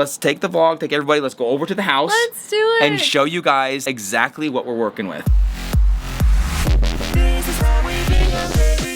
Let's take the vlog, take everybody, let's go over to the house. Let's do it. And show you guys exactly what we're working with.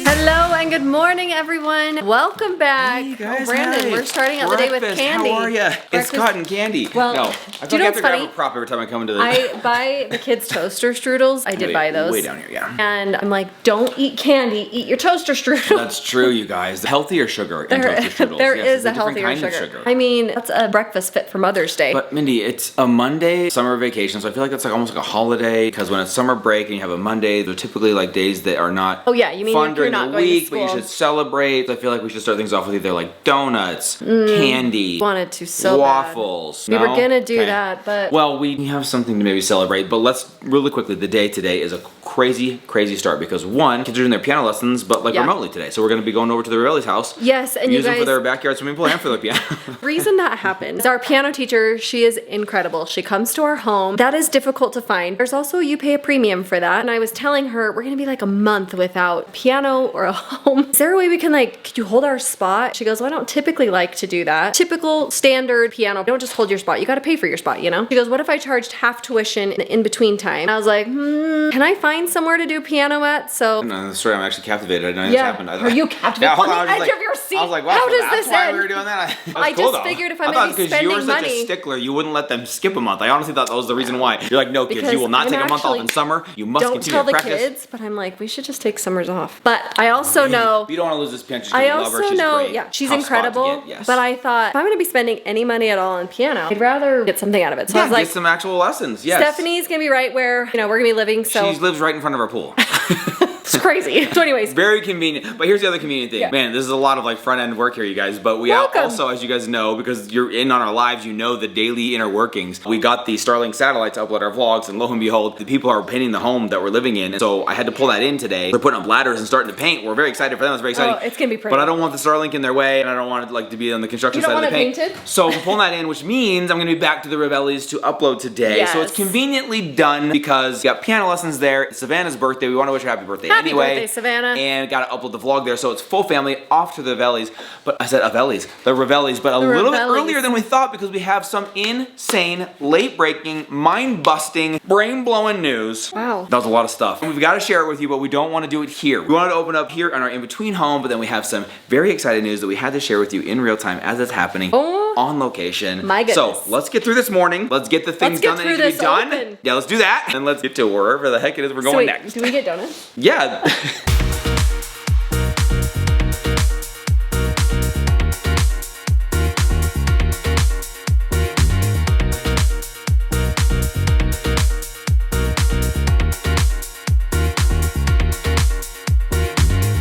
Hello and good morning, everyone. Welcome back. Hey guys, Brandon, hi. we're starting out the day with candy. How are you? It's cotton candy. Well, no, I do you feel like know I have what's to grab funny? a prop every time I come into the. I buy the kids' toaster strudels. I did buy those. Way down here, yeah. And I'm like, don't eat candy, eat your toaster strudel. That's true, you guys. The healthier sugar in toaster strudels. There yes, is a different healthier kind of sugar. I mean, that's a breakfast fit for Mother's Day. But Mindy, it's a Monday summer vacation, so I feel like that's like almost like a holiday because when it's summer break and you have a Monday, they're typically like days that are not oh yeah, you mean fun you're during not the going to week, school. but you should celebrate. I feel like we should start things off with either like donuts, candy, Wanted to so waffles. bad. We were No? gonna do Okay. that, but well, we have something to maybe celebrate, but let's really quickly, the day today is a crazy start because one, kids are doing their piano lessons, but like remotely today. So we're gonna be going over to the Rellis house. yes, and you use them guys, for their backyard swimming pool and for their piano. reason that happened is our piano teacher, she is incredible. She comes to our home. That is difficult to find. There's also, you pay a premium for that. And I was telling her, we're gonna be like a month without piano or a home. Is there a way we can like, could you hold our spot? She goes, well, I don't typically like to do that. Typical standard piano, don't just hold your spot. You gotta pay for your spot, you know? She goes, what if I charged half tuition in between time? And I was like, can I find somewhere to do piano at? So No, sorry, I'm actually captivated. I didn't know this happened. are you captivated? Yeah, hold on the I was edge like- of your seat? I was like, wow, How so does that's this why end? we were doing that? That's I cool, just though. figured if I'm I gonna thought be because you were spending such a money. stickler, you wouldn't let them skip a month. I honestly thought that was the reason why. You're like, no, kids, Because you will not I'm take a month off actually- in summer. You must Don't continue tell to the practice. kids, but I'm like, we should just take summers off. But I also know, You don't want to lose this piano. I love her. also She's know, great. yeah, she's Tough spot to incredible. get, yes. But I thought, if I'm gonna be spending any money at all on piano, I'd rather get something out of it. So I yeah, was like, get some actual lessons. Yes. Stephanie's gonna be right where, you know, we're gonna be living, so She lives right in front of our pool. it's crazy. So anyways, Very convenient. But here's the other convenient thing. Yeah. Man, this is a lot of like front end work here, you guys. But we Welcome. also, as you guys know, because you're in on our lives, you know the daily inner workings. We got the Starlink satellite to upload our vlogs, and lo and behold, the people are painting the home that we're living in. And so I had to pull that in today. They're putting up ladders and starting to paint. We're very excited for them. It's very exciting. oh, it's gonna be pretty. But I don't want the Starlink in their way, and I don't want it like to be on the construction You don't side of the want it paint. painted? So I'm pulling that in, which means I'm gonna be back to the Revellis to upload today. So it's Yes. conveniently done because we got piano lessons there. It's Savannah's birthday. We want to wish her happy birthday Happy anyway. birthday, Savannah. And gotta upload the vlog there, so it's full family off to the Revellis. But I said Avellis, the Revellis, but a little bit Revellis. earlier than we thought because we have some insane, late-breaking, mind-busting, brain-blowing news. Wow. That was a lot of stuff. And we've got to share it with you, but we don't want to do it here. We wanted to open up here on our in-between home, but then we have some very exciting news that we had to share with you in real time as it's happening on location. My goodness. So let's get through this morning. Let's get the things get done that through need to be this done. open. Yeah, let's do that. And let's get to wherever the heck it is we're So going wait, next. do we get donuts? Yeah.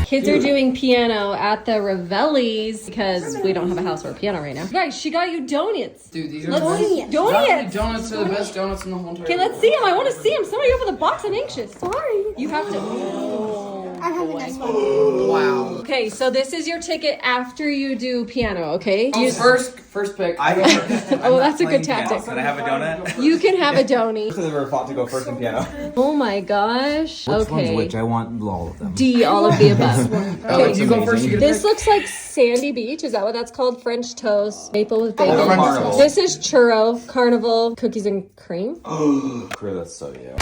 Kids are doing piano at the Revellis because we don't have a house or a piano right now. Guys, she got you donuts. Dude, these are Let's the see. best. Donuts. Donuts are the best donuts in the whole entire Okay, let's see them. I want to see them. Somebody open the box. I'm anxious. Sorry. You have to. I have a nice one. Wow. Okay, so this is your ticket after you do piano, okay? Oh, first pick. I go first. Oh, that's a good tactic. Can I have a donut? You can have a donut. Because we were fought to go first in piano. Oh my gosh. Which one's Okay. which? I want all of them. D, all of the above. Okay, you go first. You get a This pick. looks like Sandy Beach. Is that what that's called? French toast, maple with bacon. Oh, Carnival. This is churro, carnival, cookies and cream. Crew, that's so yeah.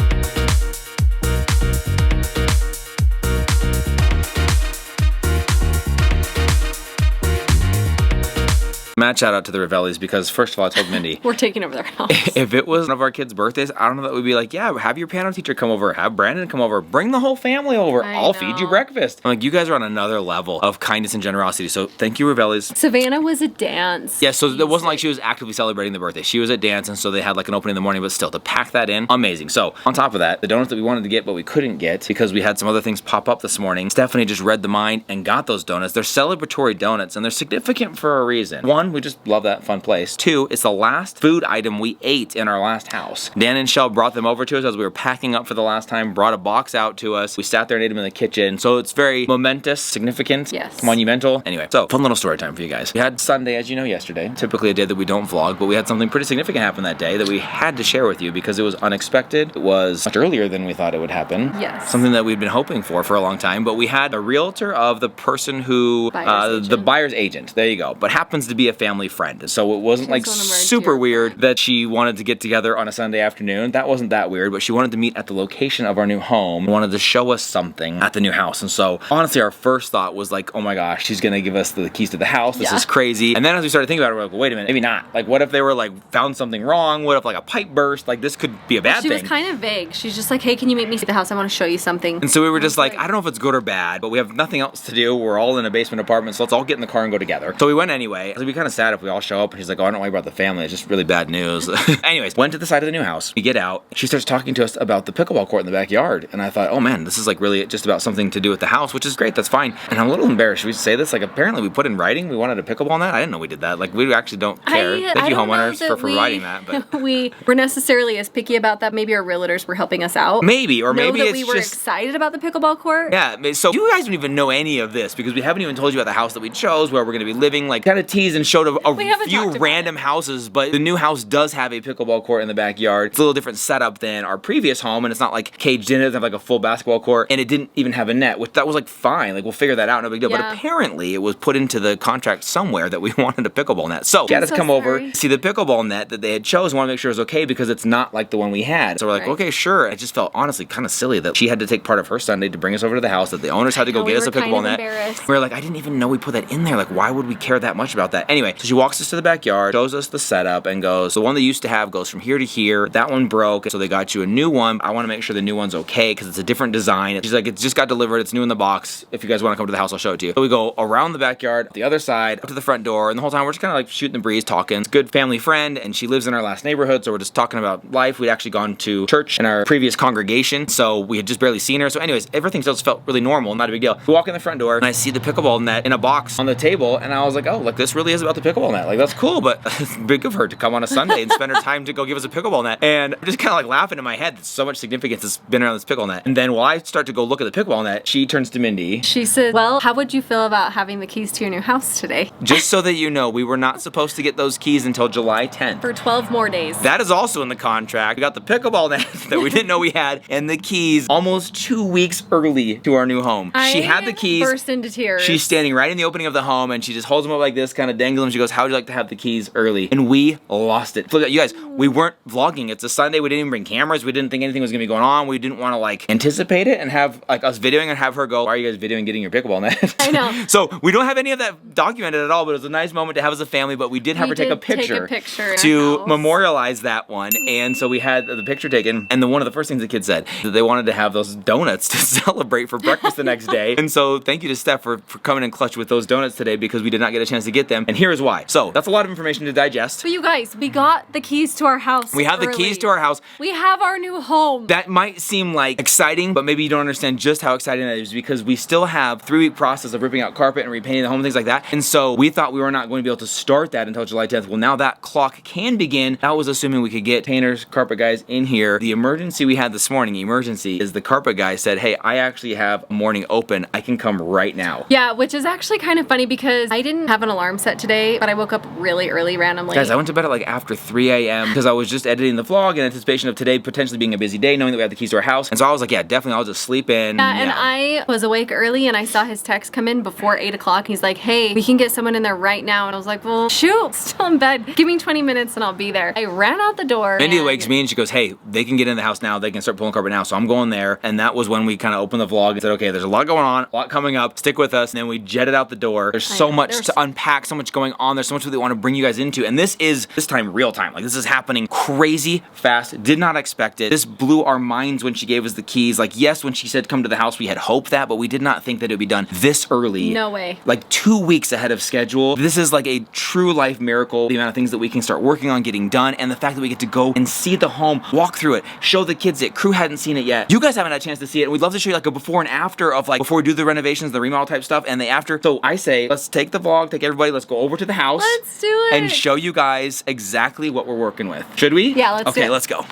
Mad shout out to the Revellis because first of all, I told Mindy, We're taking over their house. if it was one of our kids' birthdays, I don't know that we'd be like, yeah, have your piano teacher come over, have Brandon come over, bring the whole family over. I I'll feed you know. breakfast. I'm like, you guys are on another level of kindness and generosity. So thank you, Revellis. Savannah was a dance. Yeah, so it wasn't like she was actively celebrating the birthday. She was at dance, and so they had like an opening in the morning, but still, to pack that in, amazing. So on top of that, the donuts that we wanted to get, but we couldn't get because we had some other things pop up this morning, Stephanie just read the mind and got those donuts. They're celebratory donuts, and they're significant for a reason. One, we just love that fun place. Two, it's the last food item we ate in our last house. Dan and Shell brought them over to us as we were packing up for the last time, brought a box out to us. We sat there and ate them in the kitchen. So it's very momentous, significant, Yes. monumental. Anyway, so fun little story time for you guys. We had Sunday, as you know, yesterday. Typically a day that we don't vlog, but we had something pretty significant happen that day that we had to share with you because it was unexpected. It was much earlier than we thought it would happen. Yes. Something that we'd been hoping for a long time, but we had a realtor of the person who, Buyer's the agent. buyer's agent. There you go. But happens to be a family friend. So it wasn't like one of our super dear weird that she wanted to get together on a Sunday afternoon. That wasn't that weird, but she wanted to meet at the location of our new home, wanted to show us something at the new house. And so honestly, our first thought was like, oh my gosh, she's gonna give us the keys to the house. This is crazy. And then as we started thinking about it, we're like, well, wait a minute, maybe not. Like, what if they were like found something wrong? What if like a pipe burst? Like, this could be a bad She thing. was kind of vague. She's just like, hey, can you meet me at the house? I want to show you something. And so we were just like, I don't know if it's good or bad, but we have nothing else to do. We're all in a basement apartment, so let's all get in the car and go together. So we went anyway. It'd be kind of sad if we all show up and she's like, oh, I don't worry about the family. It's just really bad news. Anyways, went to the side of the new house. We get out. She starts talking to us about the pickleball court in the backyard. And I thought, oh man, this is like really just about something to do with the house, which is great. That's fine. And I'm a little embarrassed. Should we say this? Like, apparently we put in writing we wanted a pickleball net. I didn't know we did that. Like, we actually don't care. Thank you, homeowners, for providing that. But we were necessarily as picky about that. Maybe our realtors were helping us out. maybe, or maybe know that it's we were just excited about the pickleball court. yeah. So you guys don't even know any of this because we haven't even told you about the house that we chose, where we're going to be living. Like, kind of teased and showed a We haven't few talked about random houses, but the new house does have a pickleball court in the backyard. It's a little different setup than our previous home, and it's not like caged in. It doesn't have like a full basketball court, and it didn't even have a net, which that was like fine. Like, we'll figure that out, no big deal. But Yeah. apparently, it was put into the contract somewhere that we wanted a pickleball net. So she had us so come over, sorry. see the pickleball net that they had chosen. Want to make sure it was okay because it's not like the one we had. So we're like, Right. okay, sure. It just felt honestly kind of silly that she had to take part of her Sunday to bring us over to the house, that the owners had to go know, get we us a were kind pickleball of net. embarrassed. We were like, I didn't even know we put that in there. Like, why would we care that much about that? Anyway, so she walks us to the backyard, shows us the setup, and goes, the one they used to have goes from here to here. That one broke, so they got you a new one. I want to make sure the new one's okay because it's a different design. She's like, it just got delivered. It's new in the box. If you guys want to come to the house, I'll show it to you. So we go around the backyard, the other side, up to the front door, and the whole time we're just kind of like shooting the breeze, talking. It's a good family friend, and she lives in our last neighborhood, so we're just talking about life. We'd actually gone to church in our previous congregation, so we had just barely seen her. So anyways, everything just felt really normal, not a big deal. We walk in the front door, and I see the pickleball net in a box on the table, and I was like, oh, like, this really is about the pickleball net. Like, that's cool, but it's big of her to come on a Sunday and spend her time to go give us a pickleball net. And I'm just kind of like laughing in my head. There's so much significance that's been around this pickleball net. And then while I start to go look at the pickleball net, she turns to Mindy. She said, well, how would you feel about having the keys to your new house today? Just so that you know, we were not supposed to get those keys until July 10th. For 12 more days. That is also in the contract. We got the pickleball net that we didn't know we had, and the keys almost 2 weeks early to our new home. She had the keys. Burst into tears. She's standing right in the opening of the home, and she just holds them up like this, kind of dangling them. She goes, how would you like to have the keys early? And we lost it. Look, you guys, we weren't vlogging. It's a Sunday. We didn't even bring cameras. We didn't think anything was going to be going on. We didn't want to like anticipate it and have like us videoing and have her go, why are you guys videoing getting your pickleball net? I know. So we don't have any of that documented at all, but it was a nice moment to have as a family, but we did have her take a picture in to our house. memorialize that one. And so we had the picture taken, and one of the first things the kids said that they wanted to have those donuts to celebrate for breakfast the next day. And so thank you to Steph for coming in clutch with those donuts today because we did not get a chance to get them. And here's why. So that's a lot of information to digest. But you guys, we got the keys to our house. We have the keys to our house. We have our new home. That might seem like exciting, but maybe you don't understand just how exciting that is because we still have 3-week process of ripping out carpet and repainting the home and things like that. And so we thought we were not going to be able to start that until July 10th. Well, now that clock can begin. That was assuming we could get painters, carpet guys in here. The emergency we had this morning, is the carpet guy said, hey, I actually have a morning open. I can come right now. Yeah, which is actually kind of funny because I didn't have an alarm set today, but I woke up really early randomly. Guys, I went to bed at like after 3 a.m. because I was just editing the vlog in anticipation of today potentially being a busy day, knowing that we had the keys to our house. And so I was like, yeah, definitely, I'll just sleep in. Yeah, and I was awake early and I saw his text come in before 8 o'clock. He's like, hey, we can get someone in there right now. And I was like, well, shoot, still in bed. Give me 20 minutes and I'll be there. I ran out the door. Mindy and wakes me and she goes, hey, they can get in the house now. They can start pulling carpet now. So I'm going there. And that was when we kind of opened the vlog and said, okay, there's a lot going on, a lot coming up. Stick with us. And then we jetted out the door. There's so much to unpack, so much going on. There's so much that we want to bring you guys into. And this is, this time, real time. Like, this is happening crazy fast. Did not expect it. This blew our minds when she gave us the keys. Like, yes, when she said come to the house, we had hoped that, but we did not think that it would be done this early. No way. Like 2 weeks ahead of schedule. This is like a true life miracle. The amount of things that we can start working on getting done, and the fact that we get to go and see the home, walk through it, show the kids it. Crew hadn't seen it yet. You guys haven't had a chance to see it, and we'd love to show you like a before and after of like before we do the renovations, the remodel type stuff, and the after. So I say, let's take the vlog, take everybody, let's go over to the house. Let's do it. And show you guys exactly what we're working with. Should we? Yeah, let's do Okay, it. let's go.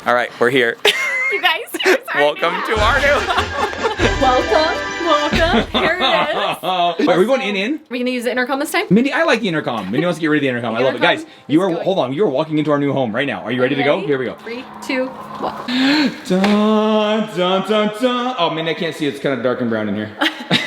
All right, we're here. You guys, Welcome to our new Welcome. Here it is. Wait, are we going in? Are we gonna use the intercom this time? Mindy, I like the intercom. Mindy wants to get rid of the intercom. I love it. Guys, you are, hold on, you are walking into our new home right now. Are you ready to go? Here we go. 3, 2, 1. Dun, dun, dun, dun. Oh, Mindy, I can't see. It's kind of dark and brown in here.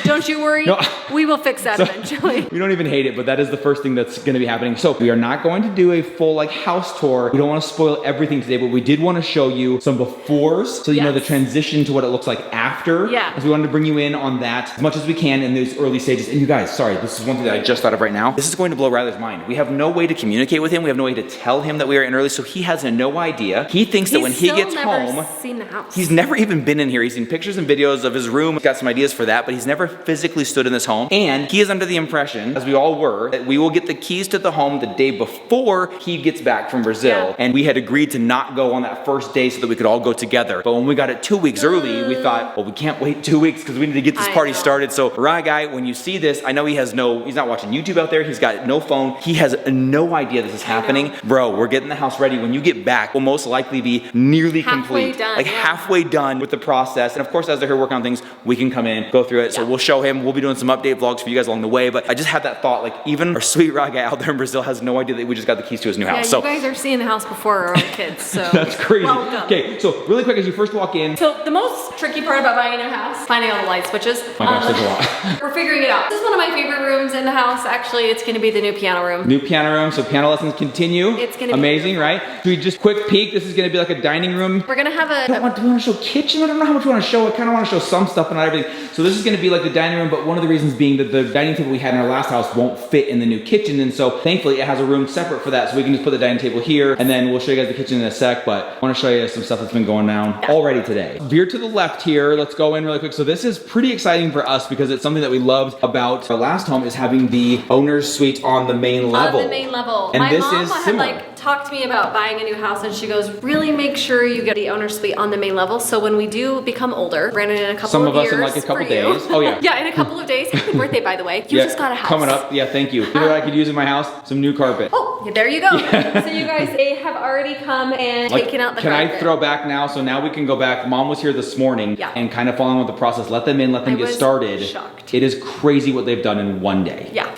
Don't you worry. No. We will fix that eventually. We don't even hate it, but that is the first thing that's gonna be happening. So we are not going to do a full like house tour. We don't wanna spoil everything today, but we did wanna show you some befores so you know the transition to what it looks like after. Yeah. As we wanted to bring you in on that as much as we can in those early stages. And you guys, sorry, this is one thing that I just thought of right now. This is going to blow Riley's mind. We have no way to communicate with him. We have no way to tell him that we are in early, so he has no idea. He thinks that when he gets home, seen the house. he's never even been in here. He's seen pictures and videos of his room. He's got some ideas for that, but he's never physically stood in this home. And he is under the impression, as we all were, that we will get the keys to the home the day before he gets back from Brazil. Yeah. And we had agreed to not go on that first day so that we could all go together. But when we got it 2 weeks early, we thought, well, we can't wait 2 weeks because we need to get this party started. So, right, guy, when you see this, I know he's not watching YouTube out there. He's got no phone. He has no idea this is happening. Bro, we're getting the house ready. When you get back, we'll most likely be nearly complete. Done, like halfway done with the process. And of course, as they're here working on things, we can come in, go through it. So we'll show him. We'll be doing some update vlogs for you guys along the way. But I just had that thought, like even our sweet Rod guy out there in Brazil has no idea that we just got the keys to his new house. You guys are seeing the house before our own kids, so that's crazy. Welcome. Okay, so really quick as you first walk in. So the most tricky part about buying a new house, finding all the light switches. Oh my gosh, there's a lot. We're figuring it out. This is one of my favorite rooms in the house. Actually, it's gonna be the new piano room. New piano room, so piano lessons continue. It's gonna be amazing, right? So we just quick peek. This is gonna be like a dining room. We're gonna have Do we want to show kitchen? I don't know how much we want to show. I kind of want to show some stuff, but not everything. So this is going to be like the dining room, but one of the reasons being that the dining table we had in our last house won't fit in the new kitchen, and so thankfully it has a room separate for that, so we can just put the dining table here, and then we'll show you guys the kitchen in a sec, but I want to show you some stuff that's been going down already today. Veer to the left here. Let's go in really quick. So this is pretty exciting for us because it's something that we loved about our last home is having the owner's suite on the main level. On the main level. And my this mom is had similar. talked to me about buying a new house, and she goes, really make sure you get the owner's suite on the main level, so when we do become older, Brandon, in a couple Some of of years us in like a couple for you. days. Oh yeah. Yeah, in a couple of days. Happy birthday, by the way. You just got a house. Coming up. Yeah, thank you. You know what I could use in my house? Some new carpet. Oh, there you go. So you guys, they have already come and taken out the carpet. Can I throw back now? So now we can go back. Mom was here this morning and kind of following with the process. Let them in, let them get started. Shocked. It is crazy what they've done in one day. Yeah.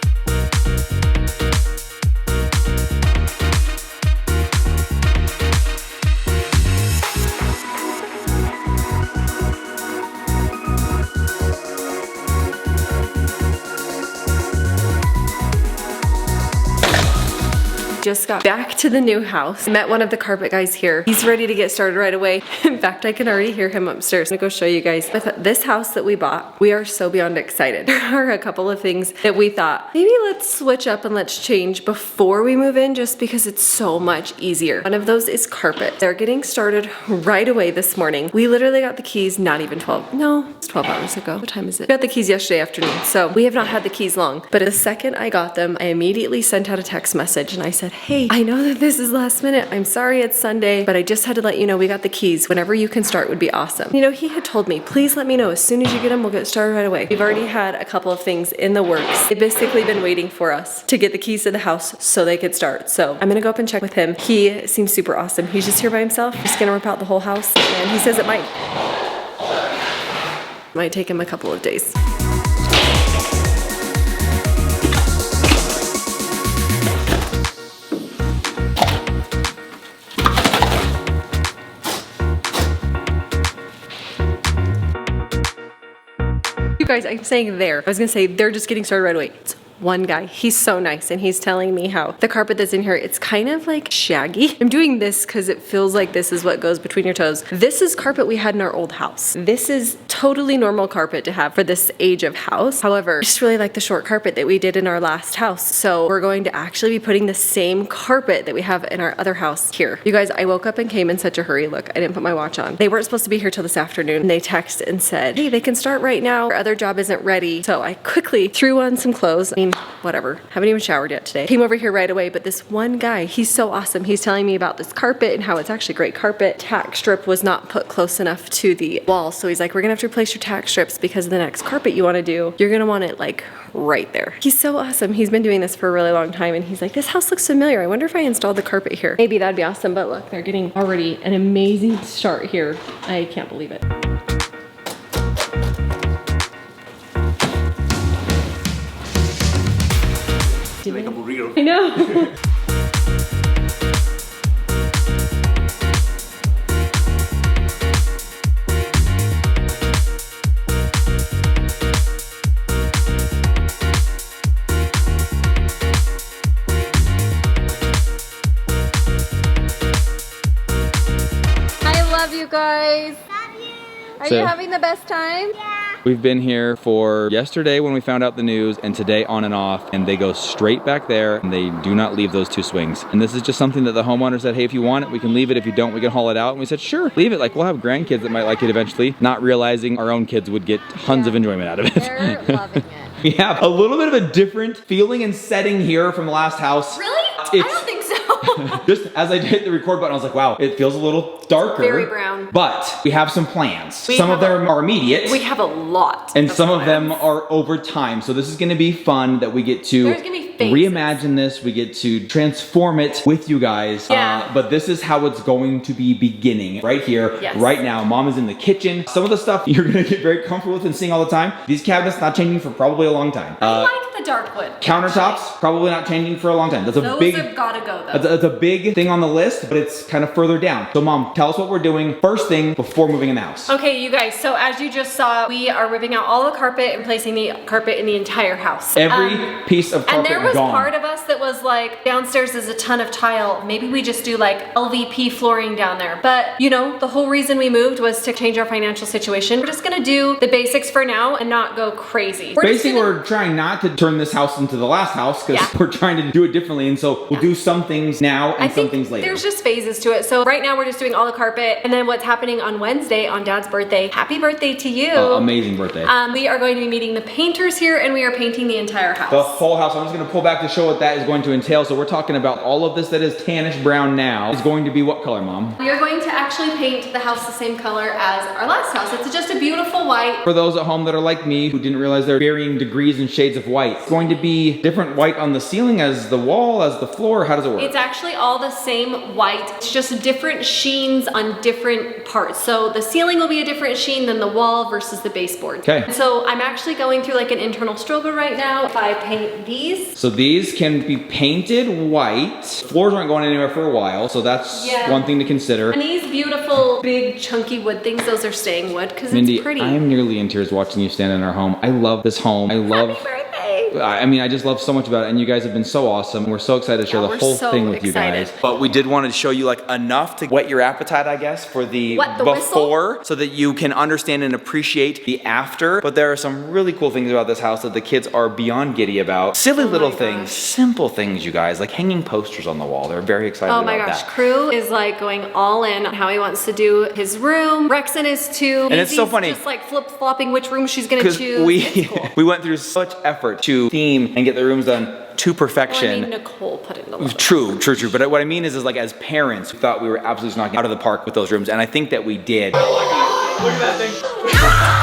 Just got back to the new house. Met one of the carpet guys here. He's ready to get started right away. In fact, I can already hear him upstairs. I'm gonna go show you guys. With this house that we bought, we are so beyond excited. There are a couple of things that we thought, maybe let's switch up and let's change before we move in just because it's so much easier. One of those is carpet. They're getting started right away this morning. We literally got the keys not even 12 hours ago. What time is it? We got the keys yesterday afternoon. So we have not had the keys long, but the second I got them, I immediately sent out a text message and I said, hey, I know that this is last minute. I'm sorry it's Sunday, but I just had to let you know we got the keys. Whenever you can start would be awesome. You know, he had told me, please let me know as soon as you get them, we'll get started right away. We've already had a couple of things in the works. They've basically been waiting for us to get the keys to the house so they could start. So I'm gonna go up and check with him. He seems super awesome. He's just here by himself. He's gonna rip out the whole house. And he says it might take him a couple of days. You guys, I'm saying there. I was gonna say they're just getting started right away. It's one guy, he's so nice, and he's telling me how the carpet that's in here, it's kind of like shaggy. I'm doing this because it feels like this is what goes between your toes. This is carpet we had in our old house. This is totally normal carpet to have for this age of house. However, I just really like the short carpet that we did in our last house. So we're going to actually be putting the same carpet that we have in our other house here. You guys, I woke up and came in such a hurry. Look, I didn't put my watch on. They weren't supposed to be here till this afternoon. And they texted and said, hey, they can start right now. Our other job isn't ready. So I quickly threw on some clothes. I mean, whatever. Haven't even showered yet today. Came over here right away, but this one guy, he's so awesome. He's telling me about this carpet and how it's actually great carpet. Tack strip was not put close enough to the wall. So he's like, we're gonna have to replace your tack strips because the next carpet you wanna do, you're gonna want it like right there. He's so awesome. He's been doing this for a really long time and he's like, this house looks familiar. I wonder if I installed the carpet here. Maybe that'd be awesome, but look, they're getting already an amazing start here. I can't believe it. Make a burrito. I know. you guys. Are you having the best time? We've been here for yesterday when we found out the news, and today on and off, and they go straight back there, and they do not leave those two swings. And this is just something that the homeowner said, hey, if you want it, we can leave it. If you don't, we can haul it out. And we said, sure, leave it. Like, we'll have grandkids that might like it eventually, not realizing our own kids would get tons of enjoyment out of it. They're loving it. We have a little bit of a different feeling and setting here from the last house. Really? I don't think so. Just as I hit the record button, I was like, wow, it feels a little darker. Very brown. But we have some plans. Some of them are immediate. We have a lot. And some of them are over time. So this is gonna be fun that we get to There's gonna be phases. reimagine this. We get to transform it with you guys. Yeah. But this is how it's going to be beginning right here, Yes. right now. Mom is in the kitchen. Some of the stuff you're gonna get very comfortable with and seeing all the time. These cabinets not changing for probably a long time. I like the dark wood. Countertops probably not changing for a long time. That's a Those big. have gotta go though. That's a big thing on the list, but it's kind of further down. So Mom, tell us what we're doing first thing before moving in the house. Okay, you guys, so as you just saw, we are ripping out all the carpet and placing the carpet in the entire house. Every piece of carpet And there was gone. part of us that was like, downstairs is a ton of tile. Maybe we just do like LVP flooring down there. But you know, the whole reason we moved was to change our financial situation. We're just gonna do the basics for now and not go crazy. Basically, we're trying not to turn this house into the last house because Yeah. we're trying to do it differently. And so we'll do some things now and some things later. There's just phases to it. So right now we're just doing all the carpet, and then what's happening on Wednesday on Dad's birthday. Happy birthday to you. Amazing birthday. We are going to be meeting the painters here, and we are painting the entire house. The whole house. I'm just going to pull back to show what that is going to entail. So we're talking about all of this that is tannish brown now is going to be what color, Mom? We are going to actually paint the house the same color as our last house. It's just a beautiful white. For those at home that are like me who didn't realize there are varying degrees and shades of white, it's going to be different white on the ceiling as the wall, as the floor. How does it work? It's actually all the same white. It's just different sheens on different parts. So the ceiling will be a different sheen than the wall versus the baseboard. Okay. So I'm actually going through like an internal strobe right now. If I paint these. So these can be painted white. Floors aren't going anywhere for a while, so that's one thing to consider. And these beautiful, big, chunky wood things, those are staying wood because Mindy, it's pretty. I am nearly in tears watching you stand in our home. I love this home. I love. Happy birthday. I mean, I just love so much about it, and you guys have been so awesome. We're so excited to share the we're whole so thing with excited. you guys. But we did want to show you like enough to whet your appetite, I guess, for the What, the before, so that you can understand and appreciate the after. But there are some really cool things about this house that the kids are beyond giddy about. Silly little things, simple things, you guys, like hanging posters on the wall. They're very excited Oh about my gosh, that. Crew is like going all in on how he wants to do his room. Rexon is too. And it's so Maisie's funny. Just like flip-flopping which room she's gonna Because choose. It's cool. we went through such effort to theme and get the rooms done to perfection. Well, I mean, Nicole put in the work. True. But what I mean is like as parents, we thought we were absolutely knocking out of the park with those rooms, and I think that we did. Look at that thing.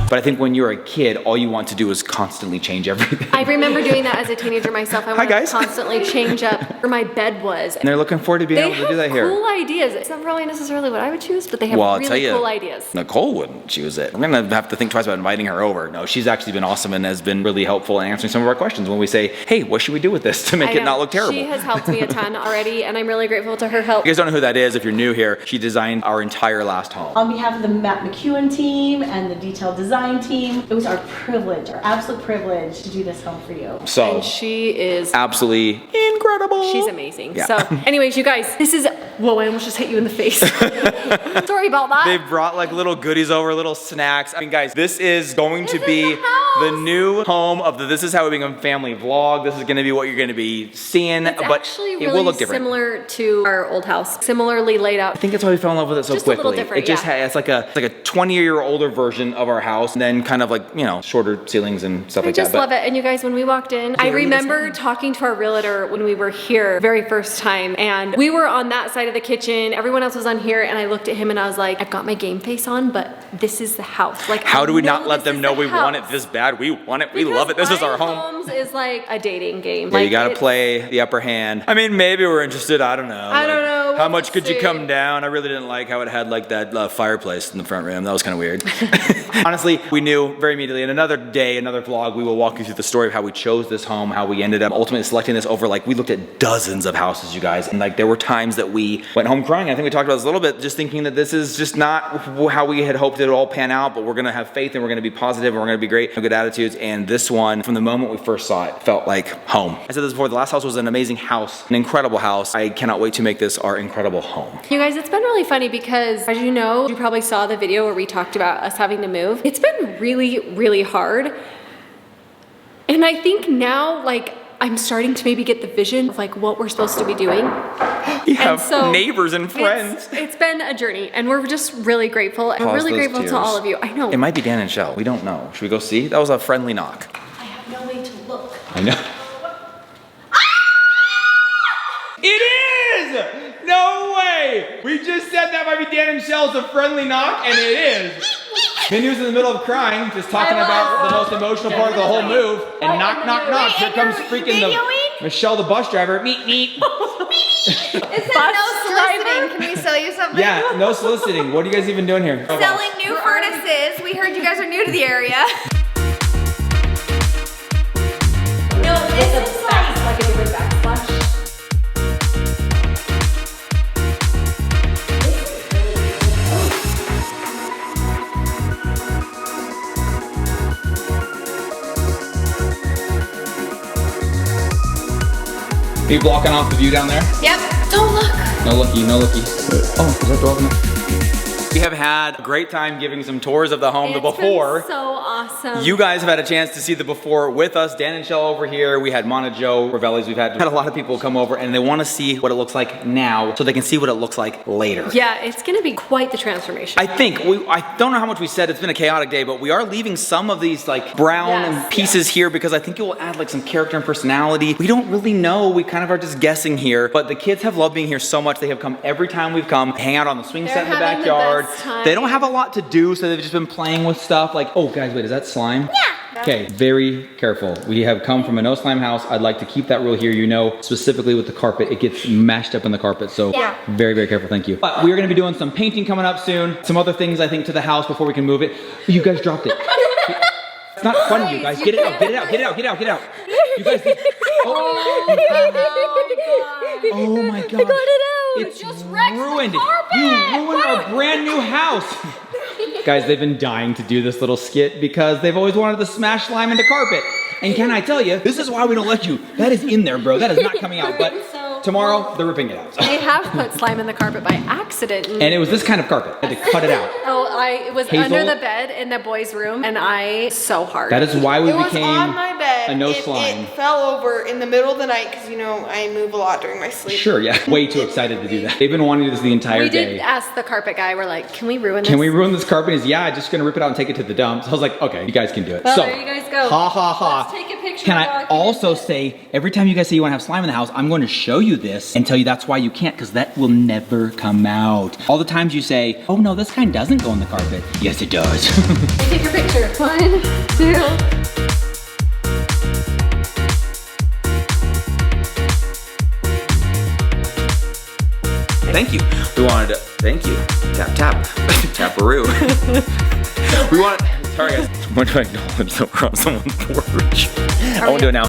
But I think when you're a kid, all you want to do is constantly change everything. I remember doing that as a teenager myself. I Hi, would guys. constantly change up where my bed was. And they're looking forward to being They able to do that have here. cool ideas. It's not really necessarily what I would choose, but they have Well, I'll really tell you, cool ideas. Nicole wouldn't choose it. I'm gonna have to think twice about inviting her over. No, she's actually been awesome and has been really helpful in answering some of our questions when we say, hey, what should we do with this to make I it know. not look terrible? She has helped me a ton already, and I'm really grateful to her help. You guys don't know who that is if you're new here. She designed our entire last home. On behalf of the Matt McEwen team and the detail design team, it was our privilege, our absolute privilege to do this home for you. So, And she is absolutely incredible. She's amazing. Yeah. So, anyways, you guys, this is. Whoa, I almost just hit you in the face. Sorry about that. They brought like little goodies over, little snacks. I mean, guys, this is going to be the house. the new home of the This Is How We Become Family vlog. This is going to be what you're going to be seeing, It's but actually it really will look different. similar to our old house. Similarly laid out. I think that's why we fell in love with it so Just a little quickly. different, It just yeah. has like a 20-year older version of our house, and then kind of like, you know, shorter ceilings and stuff I like just that. love it. And you guys, when we walked in, I Very remember exciting. talking to our realtor when we were here very first time. And we were on that side of the kitchen. Everyone else was on here. And I looked at him and I was like, I've got my game face on, but this is the house. Like, How I do we know not let this them is know the we want it house. this bad? We want it. We Because love it. This is our buying home. homes is like a dating game. Yeah, you Like, gotta it's- play the upper hand. I mean, maybe we're interested. I don't know. I don't know. How We'll much could you see. come down? I really didn't like how it had like that fireplace in the front room. That was kind of weird. Honestly, we knew very immediately. In another day, another vlog, we will walk you through the story of how we chose this home, how we ended up ultimately selecting this over like, we looked at dozens of houses, you guys. And like, there were times that we went home crying. I think we talked about this a little bit, just thinking that this is just not how we had hoped it would all pan out, but we're gonna have faith and we're gonna be positive and we're gonna be great, have good attitudes. And this one, from the moment we first saw it, felt like home. I said this before, the last house was an amazing house, an incredible house. I cannot wait to make this our incredible home. You guys, it's been really funny because, as you know, you probably saw the video where we talked about us having to move. It's been really, really hard. And I think now, like, I'm starting to maybe get the vision of like what we're supposed to be doing. You have so neighbors and friends. It's been a journey, and we're just really grateful. And we're Pause really those grateful tears. to all of you. I know. It might be Dan and Shell. We don't know. Should we go see? That was a friendly knock. I have no way to look. I know. It is! No way! We just said that might be Dan and Shell's a friendly knock, and it is. Minnie was in the middle of crying, just talking about the most emotional part of the whole move, and knock, knock, knock. Here comes freaking Michelle, the bus driver. Meet, meet. It says no soliciting. Can we sell you something? Yeah, no soliciting. What are you guys even doing here? Selling new furnaces. We heard you guys are new to the area. No, this is like a different backsplash. Are you blocking off the view down there? Yep. Don't look. No looky, no looky. Oh, is that door open? We have had a great time giving some tours of the home, the before. It's been so awesome. You guys have had a chance to see the before with us. Dan and Shell over here. We had Mana Joe, Rellis. We've had a lot of people come over and they want to see what it looks like now so they can see what it looks like later. Yeah, it's gonna be quite the transformation. I think, I don't know how much we said, it's been a chaotic day, but we are leaving some of these like brown Yes, pieces here because I think it will add like some character and personality. We don't really know, we kind of are just guessing here, but the kids have loved being here so much. They have come every time we've come, hang out on the swing set in the having the backyard. best time. They don't have a lot to do, so they've just been playing with stuff like, oh guys, wait, is that slime? Yeah. Okay, very careful. We have come from a no slime house. I'd like to keep that rule here. You know, specifically with the carpet, it gets mashed up in the carpet. So Yeah. very, very careful. Thank you. But we're gonna be doing some painting coming up soon. Some other things I think to the house before we can move it. You guys dropped it. It's not funny, you guys. Get it out, get it out, get it out, get it out, get it out. You guys, oh my God. I got it out. It's ruined. You ruined our brand new house. Guys, they've been dying to do this little skit because they've always wanted to smash slime into carpet. And can I tell you, this is why we don't let you. That is in there, bro. That is not coming out. But tomorrow, they're ripping it out. They have put slime in the carpet by accident. And it was this kind of carpet. I had to cut it out. It was Hazel? under the bed in the boys' room, and so hard. That is why we It was became on my bed. a no It slime. fell over in the middle of the night because, you know, I move a lot during my sleep. Sure, yeah. Way too excited to do that. They've been wanting this the entire We day. did ask the carpet guy. We're like, can we ruin this? Can we ruin this carpet? He's, yeah, just gonna rip it out and take it to the dump. So I was like, okay, you guys can do it. Well, so, there you guys go. Ha ha ha. Let's take a picture. Can and I document also it. say, every time you guys say you wanna have slime in the house, I'm going to show you this and tell you that's why you can't, because that will never come out. All the times you say, oh no, this kind doesn't go on the carpet. Yes, it does. Take your picture. 1, 2. Thank you. We wanted to, thank you. Tap, tap. Taparoo. We want, sorry guys. I want to acknowledge that we're on someone's porch. I won't do it now.